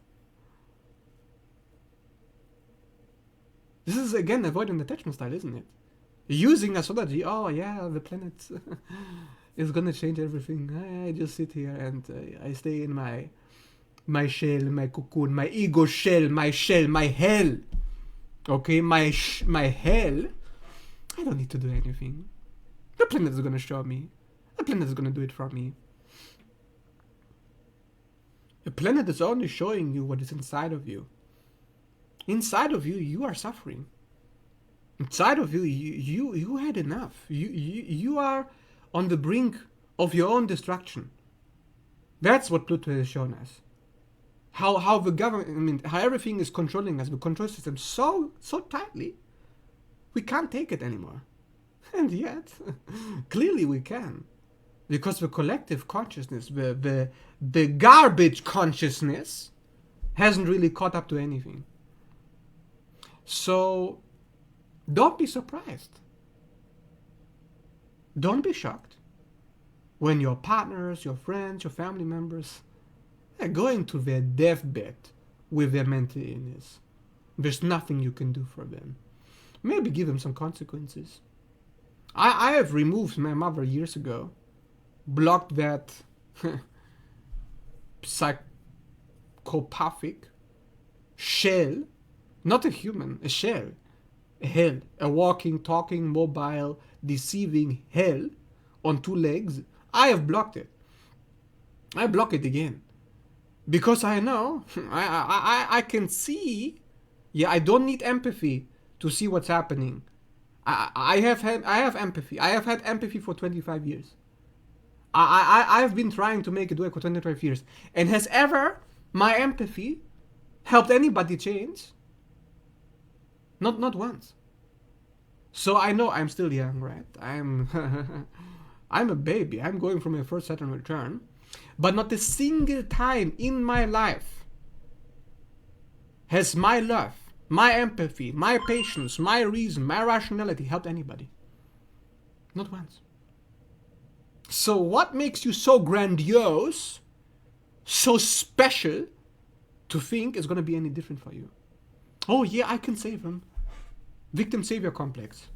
This is, again, avoidant attachment style, isn't it? Using astrology. Oh, yeah, the planet is going to change everything. I just sit here and I stay in my shell, my cocoon, my ego shell, my hell. Okay, my hell. I don't need to do anything. The planet is going to show me. The planet is going to do it for me. The planet is only showing you what is inside of you. Inside of you, you are suffering. Inside of you, you had enough. You are on the brink of your own destruction. That's what Pluto has shown us. How the government, how everything is controlling us, the control system so tightly, we can't take it anymore. And yet, clearly we can. Because the collective consciousness, the garbage consciousness, hasn't really caught up to anything. So, don't be surprised. Don't be shocked when your partners, your friends, your family members are going to their deathbed with their mental illness. There's nothing you can do for them. Maybe give them some consequences. I have removed my mother years ago. Blocked that psychopathic shell. Not a human, a shell. A hell. A walking, talking, mobile, deceiving hell on two legs, I have blocked it. I block it again. Because I know, I can see, yeah, I don't need empathy to see what's happening. I have empathy. I have had empathy for 25 years. I've been trying to make it work for 25 years. And has ever my empathy helped anybody change? Not once. So I know I'm still young, right? I'm a baby. I'm going for my first Saturn return. But not a single time in my life has my love, my empathy, my patience, my reason, my rationality helped anybody. Not once. So what makes you so grandiose, so special, to think it's going to be any different for you? Oh yeah, I can save them. Victim savior complex.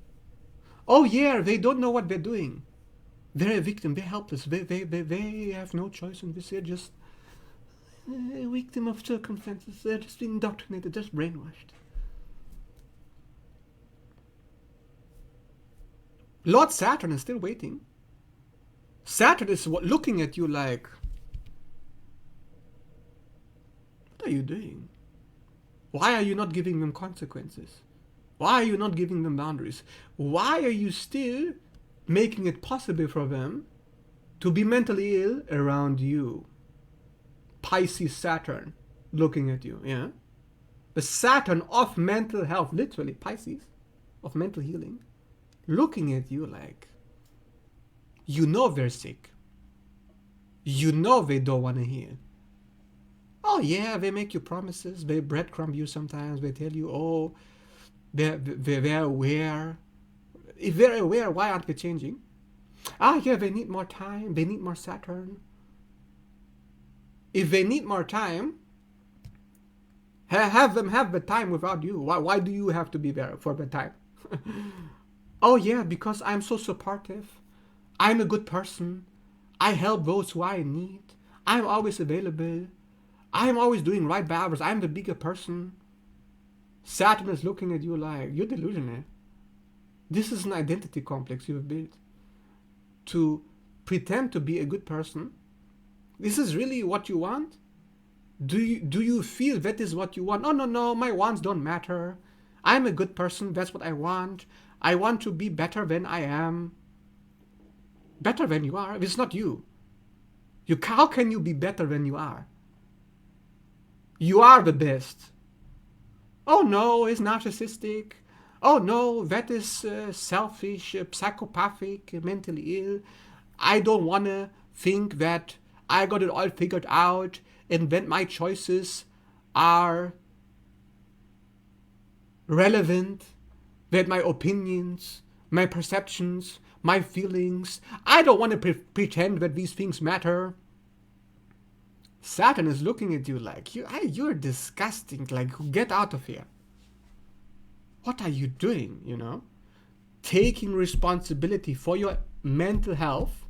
Oh yeah, they don't know what they're doing. They're a victim, they're helpless, they have no choice in this, they're just a victim of circumstances, they're just indoctrinated, just brainwashed. Lord Saturn is still waiting. Saturn is looking at you like, what are you doing? Why are you not giving them consequences? Why are you not giving them boundaries? Why are you still making it possible for them to be mentally ill around you? Pisces Saturn looking at you, yeah? The Saturn of mental health, literally Pisces, of mental healing, looking at you like, you know they're sick. You know they don't want to hear. Oh yeah, they make you promises, they breadcrumb you sometimes, they tell you, oh, they're aware. If they're aware, why aren't they changing? Ah yeah, they need more time, they need more Saturn. If they need more time, have them have the time without you. Why do you have to be there for the time? Oh yeah, because I'm so supportive. I'm a good person. I help those who I need. I'm always available. I'm always doing right by others. I'm the bigger person. Saturn is looking at you like, you're delusional. This is an identity complex you've built. To pretend to be a good person. This is really what you want? Do you feel that is what you want? No, my wants don't matter. I'm a good person, that's what I want. I want to be better than I am. Better than you are? It's not you. How can you be better than you are? You are the best. Oh no, it's narcissistic. Oh no, that is selfish, psychopathic, mentally ill. I don't want to think that I got it all figured out and that my choices are relevant, that my opinions, my perceptions, my feelings, I don't want to pretend that these things matter. Saturn is looking at you like, you're disgusting, like, get out of here. What are you doing, you know? Taking responsibility for your mental health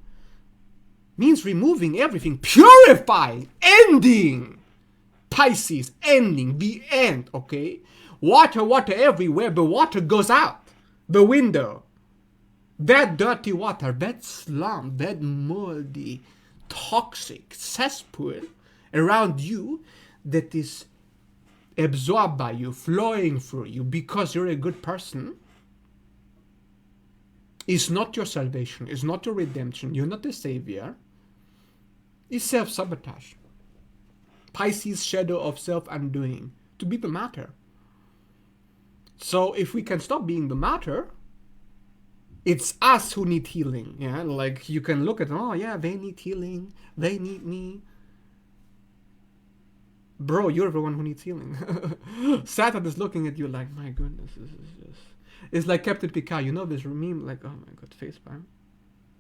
means removing everything, purifying, ending. Pisces, ending, the end, okay? Water everywhere, the water goes out the window. That dirty water, that slum, that moldy, toxic cesspool around you that is absorbed by you, flowing through you because you're a good person, is not your salvation, is not your redemption, you're not the savior. It's self-sabotage. Pisces shadow of self-undoing, to be the martyr. So if we can stop being the martyr, it's us who need healing. Yeah, like you can look at them, oh yeah, they need healing, they need me. Bro, you're the one who needs healing. Saturn is looking at you like, my goodness, this is just... It's like Captain Picard, you know this meme, like, oh my god, facepalm.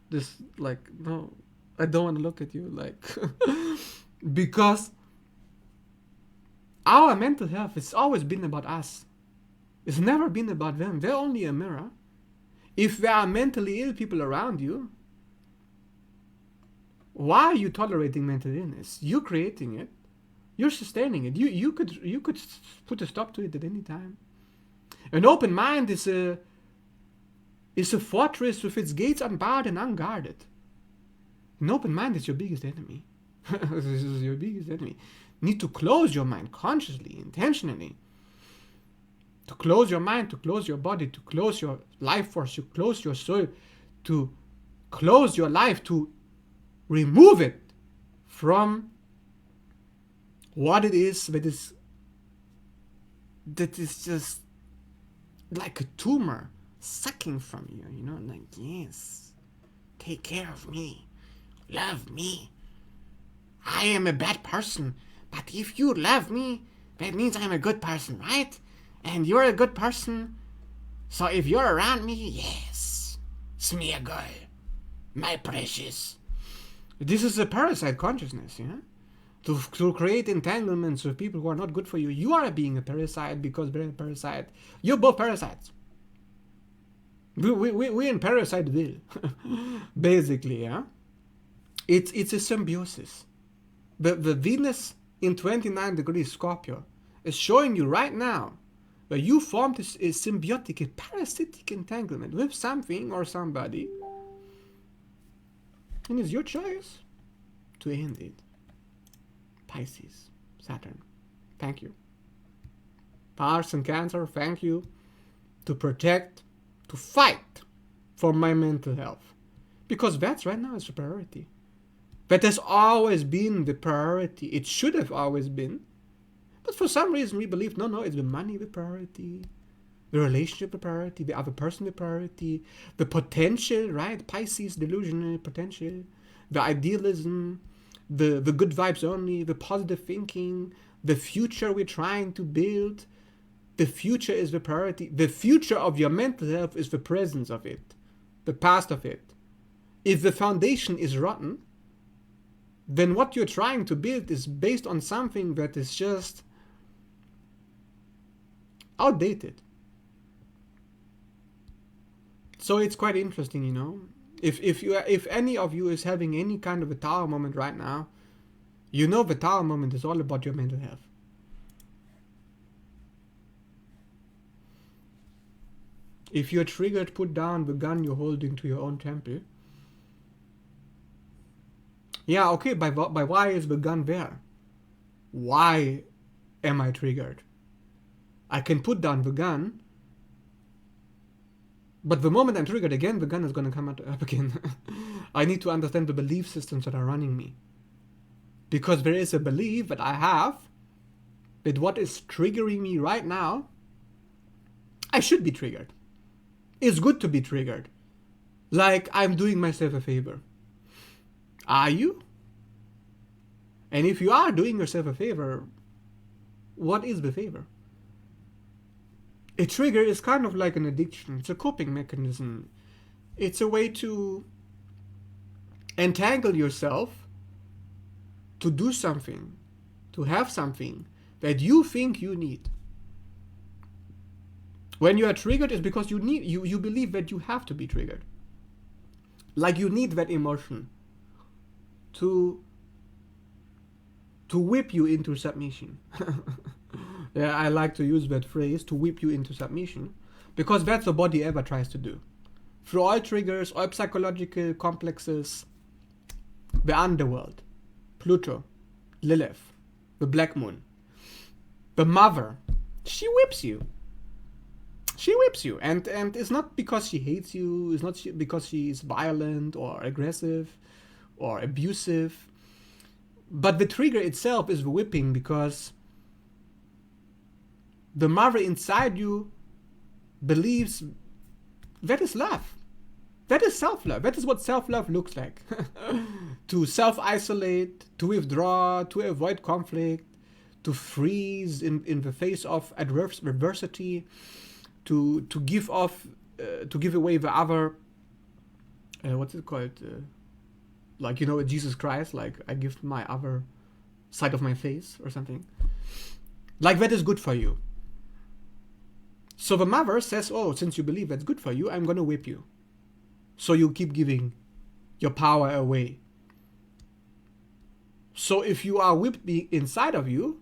This, like, no, I don't want to look at you, like... Because our mental health has always been about us. It's never been about them. They're only a mirror. If there are mentally ill people around you, why are you tolerating mental illness? You're creating it. You're sustaining it. You could put a stop to it at any time. An open mind is a is a fortress with its gates unbarred and unguarded. An open mind is your biggest enemy. This is your biggest enemy. Need to close your mind consciously, intentionally. To close your mind, to close your body, to close your life force, to close your soul, to close your life, to remove it from what it is that is just like a tumor sucking from you, you know, like, yes, take care of me, love me. I am a bad person, but if you love me, that means I'm a good person, right? And you're a good person, so if you're around me, yes, it's me a girl, my precious. This is a parasite consciousness, yeah? To create entanglements with people who are not good for you. You are being a parasite because they're a parasite. You're both parasites. We're in Parasiteville, basically, yeah? It's a symbiosis. The Venus in 29 degrees Scorpio is showing you right now that you formed a symbiotic, a parasitic entanglement with something or somebody, and it's your choice to end it. Pisces, Saturn, thank you. Mars and Cancer, thank you. To protect, to fight for my mental health. Because that's right now is a priority. That has always been the priority. It should have always been. But for some reason we believe, no, it's the money the priority, the relationship the priority, the other person the priority, the potential, right? Pisces, delusional potential, the idealism, the good vibes only, the positive thinking, the future we're trying to build. The future is the priority. The future of your mental health is the presence of it, the past of it. If the foundation is rotten, then what you're trying to build is based on something that is just outdated. So it's quite interesting, you know. If any of you is having any kind of a tower moment right now, you know the tower moment is all about your mental health. If you're triggered, put down the gun you're holding to your own temple. Yeah, okay, by why is the gun there? Why am I triggered? I can put down the gun, but the moment I'm triggered again, the gun is going to come up again. I need to understand the belief systems that are running me. Because there is a belief that I have that what is triggering me right now, I should be triggered. It's good to be triggered. Like I'm doing myself a favor. Are you? And if you are doing yourself a favor, what is the favor? A trigger is kind of like an addiction. It's a coping mechanism. It's a way to entangle yourself to do something, to have something that you think you need. When you are triggered, it's because you believe that you have to be triggered. Like you need that emotion to whip you into submission. Yeah, I like to use that phrase, to whip you into submission, because that's what body ever tries to do. Through all triggers, all psychological complexes, the underworld, Pluto, Lilith, the black moon, the mother, she whips you. She whips you, and it's not because she hates you, it's not because she's violent or aggressive or abusive, but the trigger itself is the whipping, because the mother inside you believes that is love. That is self-love. That is what self-love looks like. To self-isolate, to withdraw, to avoid conflict, to freeze in the face of adversity, to give away the other, what's it called? Like, you know, Jesus Christ, like I give my other side of my face or something. Like that is good for you. So the mother says, oh, since you believe that's good for you, I'm going to whip you. So you keep giving your power away. So if you are whipped inside of you,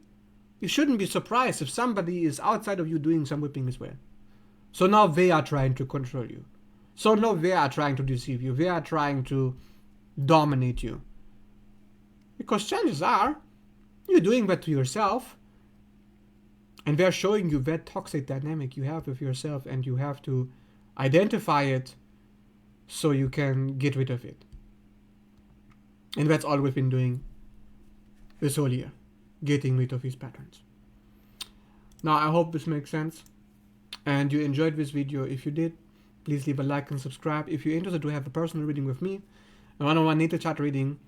you shouldn't be surprised if somebody is outside of you doing some whipping as well. So now they are trying to control you. So no, they are trying to deceive you. They are trying to dominate you. Because chances are, you're doing that to yourself. And they're showing you that toxic dynamic you have with yourself, and you have to identify it so you can get rid of it. And that's all we've been doing this whole year, getting rid of these patterns. Now, I hope this makes sense and you enjoyed this video. If you did, please leave a like and subscribe. If you're interested to have a personal reading with me, a one-on-one natal chart reading,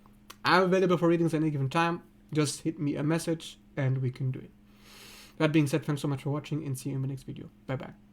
I'm available for readings at any given time. Just hit me a message and we can do it. That being said, thanks so much for watching and see you in the next video. Bye bye.